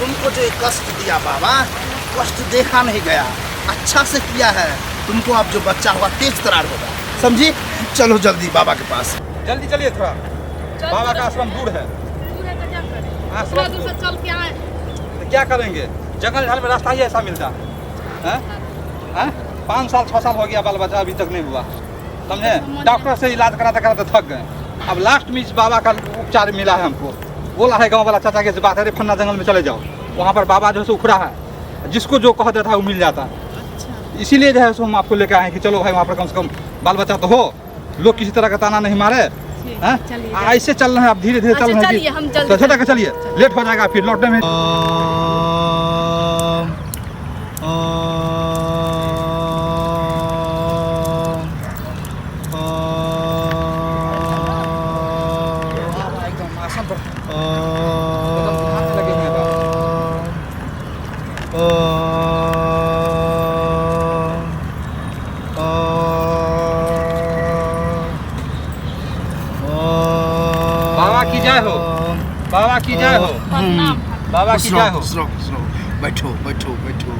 तुमको जो कष्ट दिया बाबा, कष्ट देखा नहीं गया, अच्छा से किया है। तुमको अब जो बच्चा होगा तेज तरार होगा, समझी? चलो जल्दी बाबा के पास। जल्दी चलिए थोड़ा, बाबा का आश्रम दूर है। दूर है तो क्या करें? आश्रम थोड़ा दूर से चल के आए। तो क्या करेंगे? जंगल झाड़ में रास्ता ही ऐसा मिलता है? 5 साल 6 साल हो गया, बाल बच्चा अभी तक नहीं हुआ, समझे? डॉक्टर से इलाज कराते कराते थक गए। अब लास्ट में इस बाबा का उपचार मिला है हमको। बोला है गांव वाला चाचा के बात, अरे फन्ना जंगल में चले जाओ, वहाँ पर बाबा जो है उखड़ा है, जिसको जो कह देता है वो मिल जाता है। इसीलिए जो है सो हम आपको लेकर आए कि चलो भाई वहाँ पर कम से कम बाल बच्चा तो हो, लोग किसी तरह का ताना नहीं मारे। ऐसे चल रहे हैं, आप धीरे धीरे चल रहे हैं। तो छोटा चलिए, लेट हो जाएगा फिर लौटने में। बाबा की जय हो, बाबा की जय हो, बाबा की जय हो। बैठो बैठो बैठो।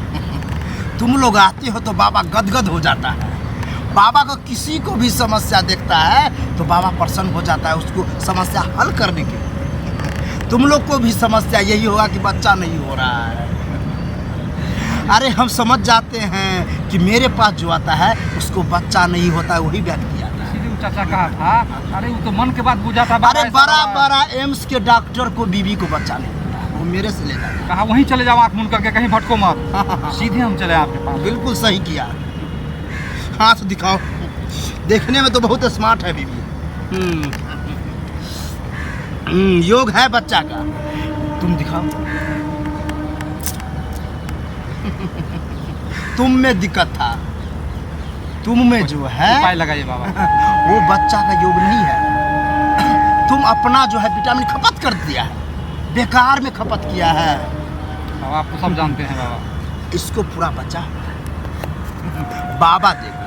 तुम लोग आते हो तो बाबा गदगद हो जाता है। बाबा को किसी को भी समस्या देखता है तो बाबा प्रसन्न हो जाता है उसको समस्या हल करने के लिए। तुम लोग को भी समस्या यही होगा कि बच्चा नहीं हो रहा है। अरे हम समझ जाते हैं कि मेरे पास जो आता है उसको बच्चा नहीं होता है, वही व्यक्ति आता है। इसीलिए चाचा कहा था, अरे वो तो मन के बात बुझा था। अरे बड़ा एम्स के डॉक्टर को बीबी को बच्चा नहीं होता है, वो मेरे से ले जाता। कहा वहीं चले जाओ, आँख मुन करके, कहीं भटको मत, सीधे हम चले आपके पास। बिल्कुल सही किया। हाथ दिखाओ, देखने में तो बहुत स्मार्ट है बीबी। योग है बच्चा का, तुम दिखाओ। तुम में दिक्कत था, तुम में जो है उपाय लगाइए बाबा। वो बच्चा का योग नहीं है। तुम अपना जो है विटामिन खपत कर दिया है, बेकार में खपत किया है। बाबा आप तो सब जानते हैं बाबा। इसको पूरा बच्चा बाबा देगा,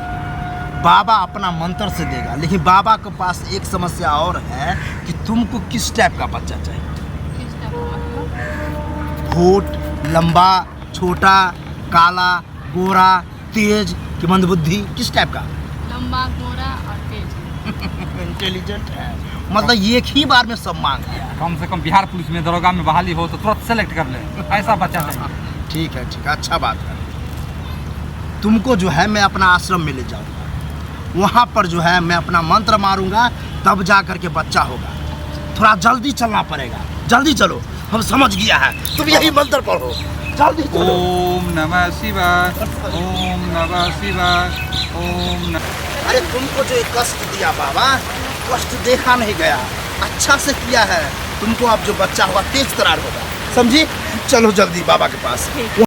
बाबा अपना मंत्र से देगा। लेकिन बाबा के पास एक समस्या और है कि तुमको किस टाइप का बच्चा चाहिए। होठ लंबा, छोटा, काला, गोरा, तेज कि मंदबुद्धि, किस टाइप का? लंबा, गोरा और तेज। इंटेलिजेंट है, मतलब एक ही बार में सब मांग लिया। कम से कम बिहार पुलिस में दरोगा में बहाली हो तो तुरंत सेलेक्ट कर ले, ऐसा बच्चा चाहिए। ठीक है, अच्छा बात है। तुमको जो है मैं अपना आश्रम में ले जाऊंगा, वहाँ पर जो है मैं अपना मंत्र मारूंगा, तब जा करके बच्चा होगा। थोड़ा जल्दी चलना पड़ेगा, जल्दी चलो, हम समझ गया है। तुम यही मंत्र पढ़ो, जल्दी चलो। ओम नमः शिवाय, ओम नमः शिवाय, ओम नमः। अरे तुमको जो कष्ट दिया बाबा, कष्ट देखा नहीं गया, अच्छा से किया है। तुमको अब जो बच्चा होगा तेज तरार होगा, समझी? चलो जल्दी बाबा के पास।